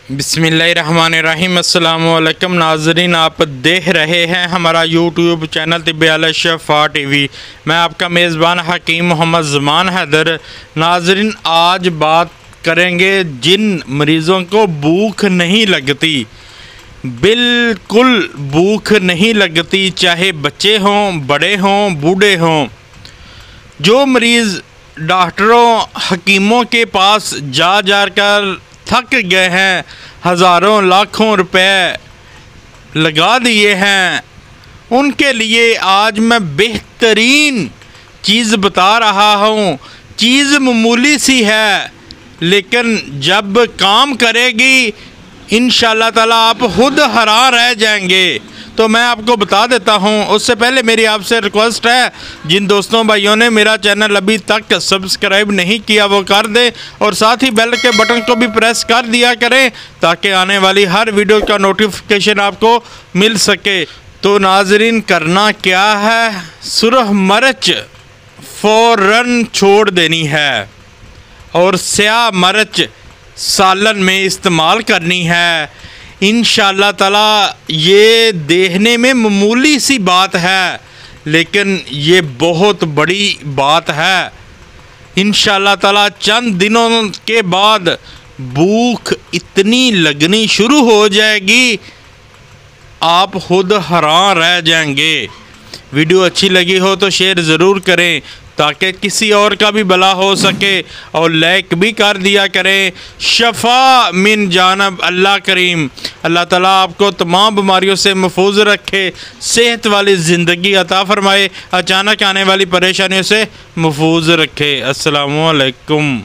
बिस्मिल्लाहिर्रहमानिर्रहीम। अस्सलामुअलैकुम नाज़रीन, आप देख रहे हैं हमारा यूट्यूब चैनल तिब्बे शफ़ा टीवी। मैं आपका मेज़बान हकीम मोहम्मद ज़मान हैदर। नाज़रीन, आज बात करेंगे जिन मरीज़ों को भूख नहीं लगती, बिल्कुल भूख नहीं लगती, चाहे बच्चे हों, बड़े हों, बूढ़े हों। जो मरीज़ डॉक्टरों हकीमों के पास जा कर थक गए हैं, हज़ारों लाखों रुपए लगा दिए हैं, उनके लिए आज मैं बेहतरीन चीज़ बता रहा हूँ। चीज़ मामूली सी है, लेकिन जब काम करेगी इंशाअल्लाह ताला आप खुद हैरान रह जाएंगे। तो मैं आपको बता देता हूँ। उससे पहले मेरी आपसे रिक्वेस्ट है, जिन दोस्तों भाइयों ने मेरा चैनल अभी तक सब्सक्राइब नहीं किया वो कर दें, और साथ ही बेल के बटन को भी प्रेस कर दिया करें ताकि आने वाली हर वीडियो का नोटिफिकेशन आपको मिल सके। तो नाजरीन, करना क्या है, सुरख मिर्च फ़ौरन छोड़ देनी है और स्याह मिर्च सालन में इस्तेमाल करनी है। इंशाअल्लाह ताला ये देखने में मामूली सी बात है, लेकिन ये बहुत बड़ी बात है। इंशाअल्लाह ताला चंद दिनों के बाद भूख इतनी लगनी शुरू हो जाएगी, आप खुद हैरान रह जाएंगे। वीडियो अच्छी लगी हो तो शेयर ज़रूर करें ताकि किसी और का भी भला हो सके, और लाइक भी कर दिया करें। शफ़ा मिन जानब अल्लाह करीम। अल्लाह ताला आपको तमाम बीमारियों से महफूज रखे, सेहत वाली ज़िंदगी अता फ़रमाए, अचानक आने वाली परेशानियों से महफूज रखे। अस्सलामु अलैकुम।